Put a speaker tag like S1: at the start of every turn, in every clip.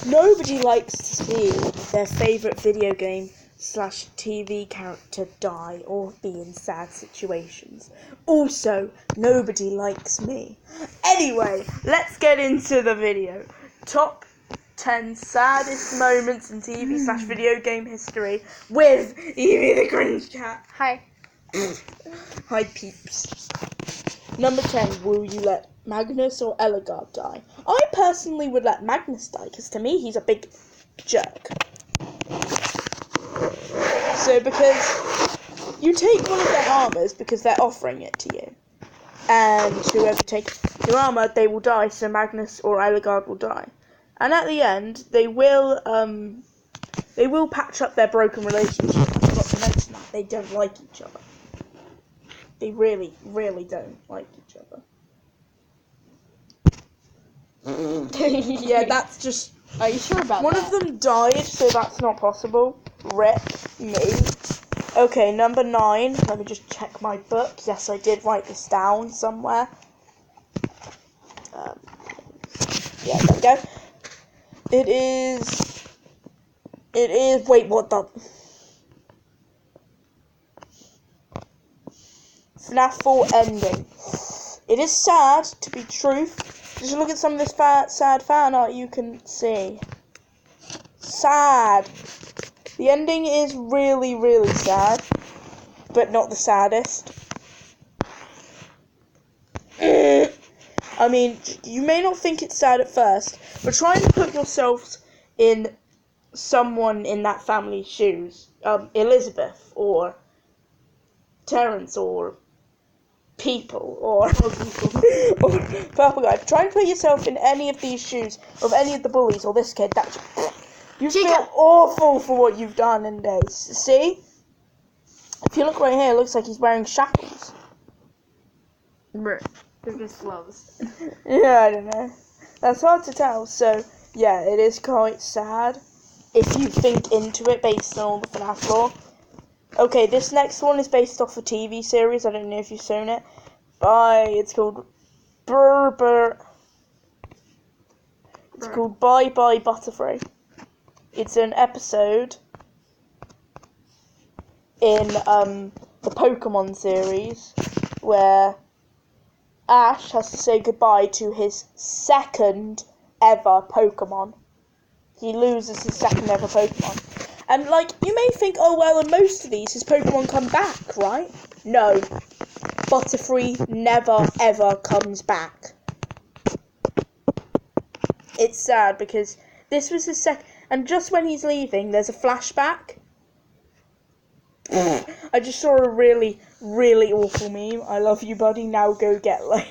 S1: Nobody likes to see their favourite video game / TV character die or be in sad situations. Also, nobody likes me. Anyway, let's get into the video. Top 10 saddest moments in TV / video game history with Evie the Cringe Cat.
S2: Hi.
S1: Hi peeps. Number 10, will you let Magnus or Ellegaard die? I personally would let Magnus die, because to me he's a big jerk. So because you take one of their armors because they're offering it to you, and whoever takes your armor, they will die, so Magnus or Ellegaard will die. And at the end, they will patch up their broken relationship. I forgot to mention that. They don't like each other. They really, really don't like each other. Yeah, that's just...
S2: Are you sure about
S1: one
S2: that?
S1: of them died, so that's not possible. Rip me. Okay, number 9. Let me just check my book. Yes, I did write this down somewhere. Yeah, there we go. It is... Wait, what the... FNAF 4 ending. It is sad, to be truth. Just look at some of this sad fan art you can see. Sad. The ending is really, really sad, but not the saddest. I mean, you may not think it's sad at first, but try and put yourselves in someone in that family's shoes. Elizabeth, or Terence, or people, or Purple Guy. Try and put yourself in any of these shoes of any of the bullies or this kid. That you feel awful for what you've done in days. See? If you look right here, it looks like he's wearing shackles.
S2: Bruh. They're just gloves.
S1: Yeah, I don't know. That's hard to tell. So, yeah, it is quite sad if you think into it based on all the FNAF lore. Okay, this next one is based off a TV series. I don't know if you've seen it. It's called It's called Bye Bye Butterfree. It's an episode in the Pokemon series where Ash has to say goodbye to his second ever Pokemon. He loses his second ever Pokemon. And, you may think, oh, well, in most of these, his Pokemon come back, right? No. Butterfree never, ever comes back. It's sad, because this was his second... And just when he's leaving, there's a flashback. I just saw a really, really awful meme. I love you, buddy. Now go get laid.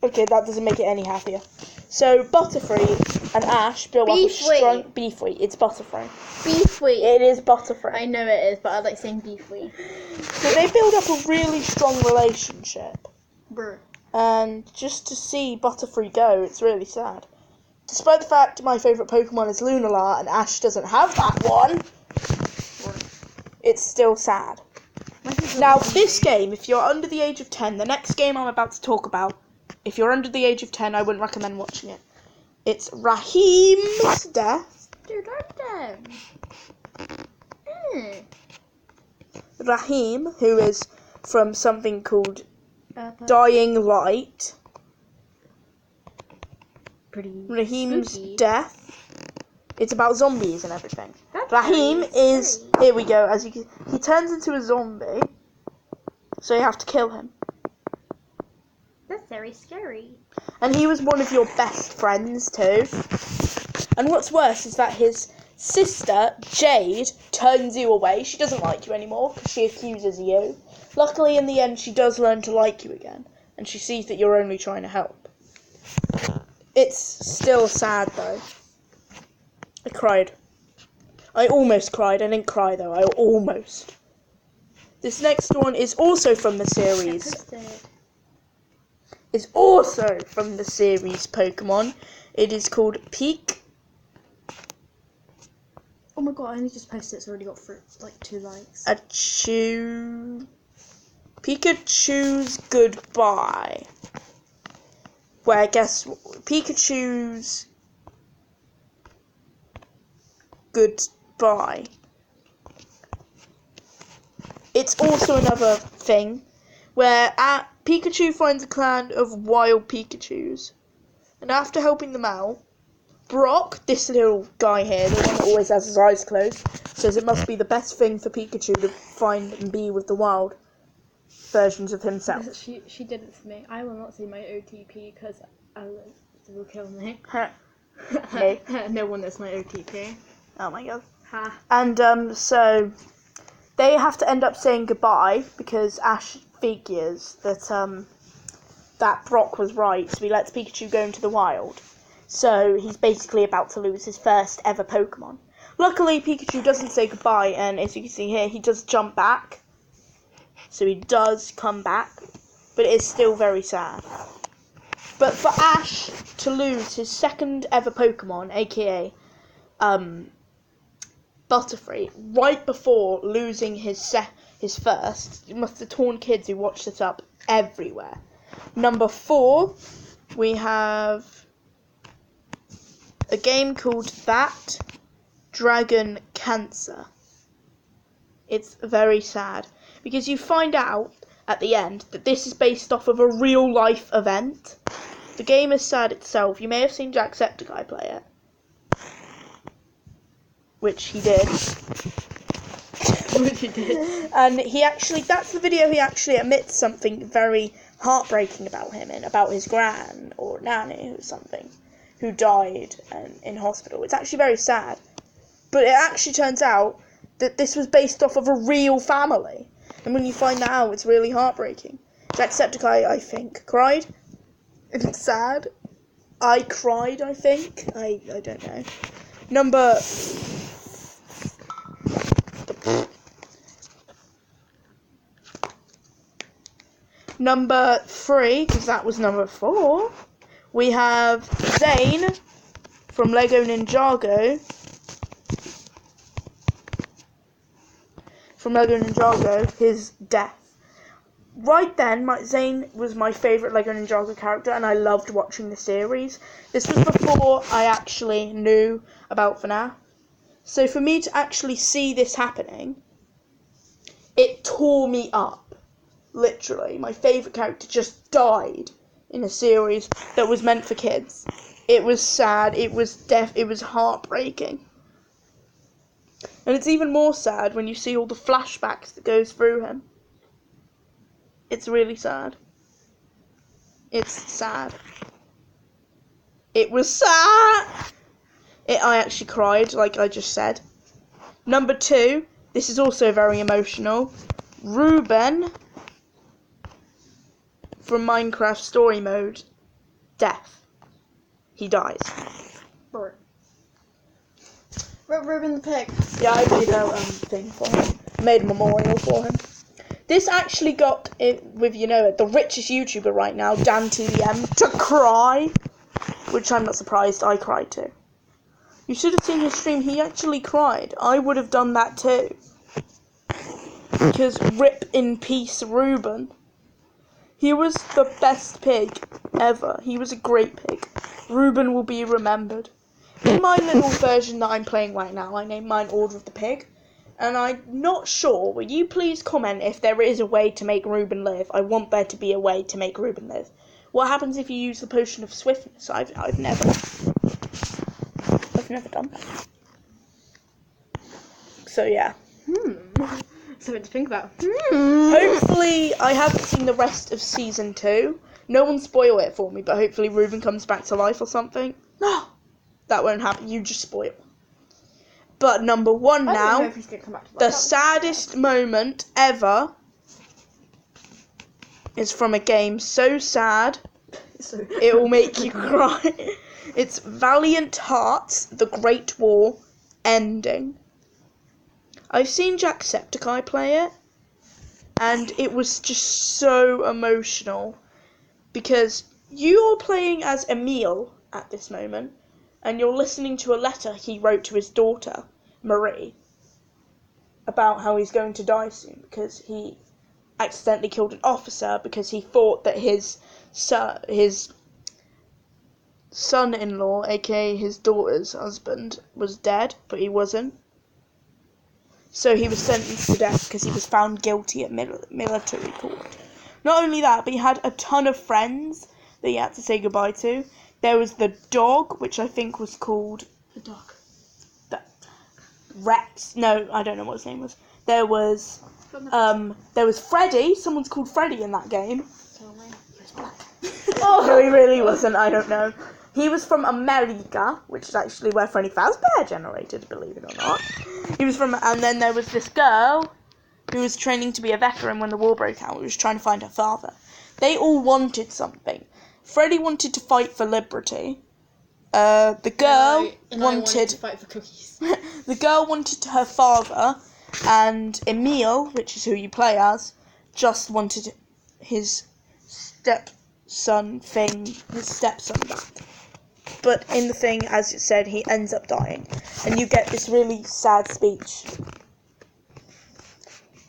S1: Okay, that doesn't make it any happier. So, Butterfree and Ash build up a strong... Beefwee. It's Butterfree.
S2: Beefwee.
S1: It is Butterfree.
S2: I know it is, but I like saying Beefwee.
S1: So they build up a really strong relationship.
S2: Brr.
S1: And just to see Butterfree go, it's really sad. Despite the fact my favourite Pokemon is Lunala and Ash doesn't have that one, it's still sad. Now, this game, if you're under the age of 10, the next game I'm about to talk about, if you're under the age of 10, I wouldn't recommend watching it. It's Raheem's Death.
S2: Dude, I'm dead.
S1: Raheem, who is from something called Dying Light. Raheem's
S2: spooky.
S1: Death. It's about zombies and everything.
S2: That's
S1: Raheem is...
S2: scary.
S1: Here we go. As you can, he turns into a zombie, so you have to kill him.
S2: That's very scary.
S1: And he was one of your best friends too. And what's worse is that his sister, Jade, turns you away. She doesn't like you anymore because she accuses you. Luckily, in the end, she does learn to like you again. And she sees that you're only trying to help. It's still sad, though. I cried. I almost cried. I didn't cry, though. I almost. This next one is also from the series. It's also from the series Pokemon. It is called Peak.
S2: Oh my god, I only just posted it. It's already got 2 likes.
S1: Pikachu's Goodbye. Where I guess Pikachu's goodbye. It's also another thing where Pikachu finds a clan of wild Pikachus, and after helping them out, Brock, this little guy here, the one that always has his eyes closed, says it must be the best thing for Pikachu to find and be with the wild versions of himself.
S2: She did it for me. I will not say my OTP because it will kill me.
S1: Me?
S2: No one knows my OTP.
S1: Oh my god.
S2: Ha.
S1: And so they have to end up saying goodbye because Ash figures that Brock was right, so he lets Pikachu go into the wild. So he's basically about to lose his first ever Pokemon. Luckily, Pikachu doesn't say goodbye, and as you can see here, he does jump back. So he does come back, but it is still very sad. But for Ash to lose his second ever Pokemon, aka Butterfree, right before losing his first, it must have torn kids who watched this up everywhere. Number 4, we have a game called That Dragon Cancer. It's very sad because you find out at the end that this is based off of a real life event. The game is sad itself. You may have seen Jacksepticeye play it, which he did.
S2: Which he did.
S1: And that's the video he actually admits something very heartbreaking about him and about his gran or nanny or something who died in hospital. It's actually very sad. But it actually turns out that this was based off of a real family. And when you find that out, it's really heartbreaking. Jacksepticeye, I think, cried. And it's sad. I cried, I think. I don't know. Number 3, because that was number 4, we have Zane from Lego Ninjago. From Lego Ninjago, his death. Right then, Zane was my favourite Lego Ninjago character, and I loved watching the series. This was before I actually knew about FNAF. So for me to actually see this happening, it tore me up. Literally, my favourite character just died in a series that was meant for kids. It was sad, it was heartbreaking. And it's even more sad when you see all the flashbacks that goes through him. It's really sad. It's sad. It was sad! I actually cried, like I just said. Number 2, this is also very emotional. Ruben from Minecraft Story Mode. Death. He dies.
S2: Ruben the pig.
S1: Yeah, I made a thing for him. Made a memorial for him. This actually got, with the richest YouTuber right now, Dan2DM, to cry. Which I'm not surprised, I cried too. You should have seen his stream, he actually cried. I would have done that too. Because rip in peace, Ruben. He was the best pig ever. He was a great pig. Ruben will be remembered. In my little version that I'm playing right now, I named mine Order of the Pig. And I'm not sure. Will you please comment if there is a way to make Ruben live? I want there to be a way to make Ruben live. What happens if you use the potion of swiftness? I've never done that. So yeah.
S2: Something to think about.
S1: Hopefully, I haven't seen the rest of season 2. No one spoil it for me, but hopefully Ruben comes back to life or something. No, that won't happen. You just spoil. But number 1 now, the saddest moment ever is from a game so sad it will make you cry. It's Valiant Hearts: The Great War ending. I've seen Jacksepticeye play it, and it was just so emotional because you're playing as Emile at this moment, and you're listening to a letter he wrote to his daughter, Marie, about how he's going to die soon because he accidentally killed an officer because he thought that his son-in-law, aka his daughter's husband, was dead, but he wasn't. So he was sentenced to death because he was found guilty at military court. Not only that, but he had a ton of friends that he had to say goodbye to. There was the dog, which I think was called...
S2: The dog.
S1: Rex. No, I don't know what his name was. There was Freddy. Someone's called Freddy in that game.
S2: He was black.
S1: No, he really wasn't. I don't know. He was from America, which is actually where Freddy Fazbear generated, believe it or not. He was from... And then there was this girl who was training to be a veteran when the war broke out. Who was trying to find her father. They all wanted something. Freddy wanted to fight for liberty. The girl wanted
S2: to fight for cookies.
S1: The girl wanted her father, and Emil, which is who you play as, just wanted his stepson back. But in the thing, as it said, he ends up dying, and you get this really sad speech.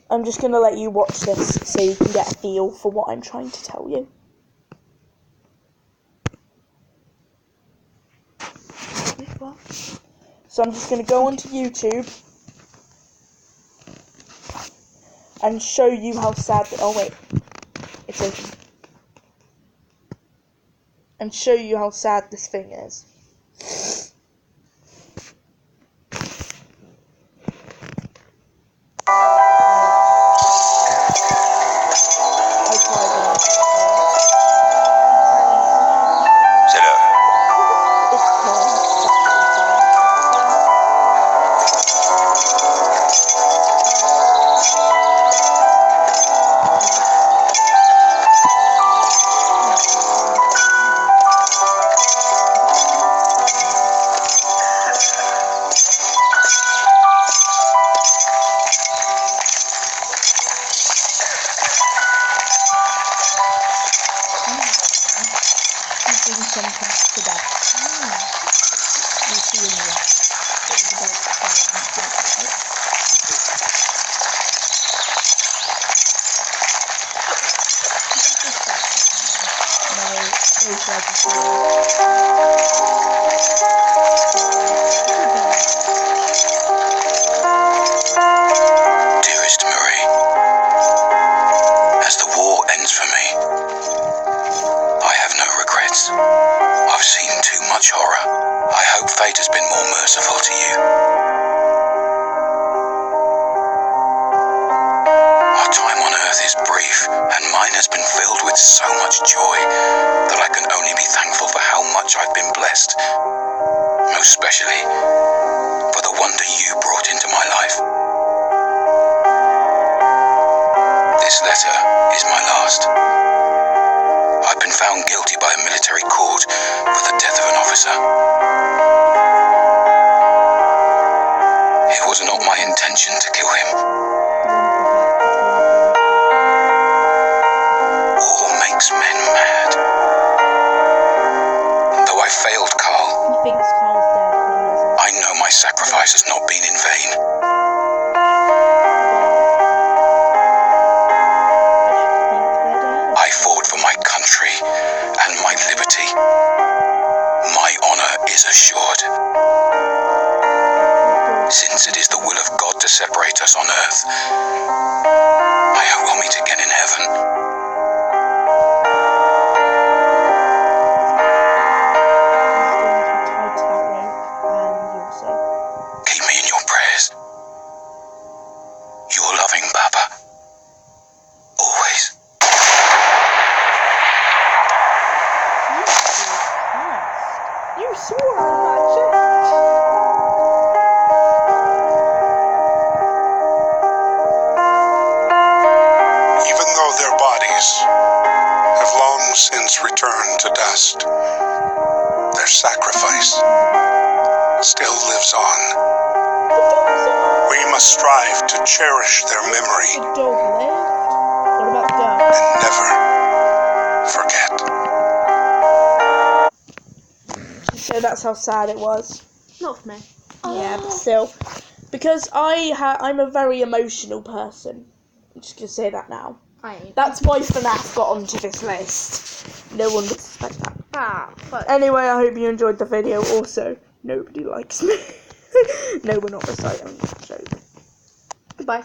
S1: I'm just going to let you watch this so you can get a feel for what I'm trying to tell you. So I'm just going to go onto YouTube and show you how sad... Oh wait, it's open. And show you how sad this thing is.
S3: Dearest Marie, as the war ends for me, I have no regrets. I've seen too much horror. I hope fate has been more merciful to you. Our time on earth is brief, and mine has been filled with so much joy that I can only be thankful for how much I've been blessed, most especially for the wonder you brought into my life. This letter is my last. I've been found guilty by a military court for the death of an officer. It was not my intention to kill him. War makes men mad. Though I failed Carl,
S1: He thinks Carl's dead.
S3: I know my sacrifice has not been in vain. I fought for my country and my liberty. My honor is assured. Since it is the will of God to separate us on earth, I hope we'll meet again in heaven. Keep me in your prayers. Your loving Papa. Always.
S1: You swore on that shit.
S4: Even though their bodies have long since returned to dust, their sacrifice still lives on. We must strive to cherish their memory
S1: The dog lived. What about the dog?
S4: and never forget.
S1: So that's how sad it was.
S2: Not for me.
S1: Yeah, but still. Because I'm a very emotional person. I'm just going to say that now.
S2: I ain't.
S1: That's why FNAF got onto this list. No one would suspect that.
S2: Ah, fuck.
S1: Anyway, I hope you enjoyed the video. Also, nobody likes me. No, we're not reciting. Joke. Goodbye.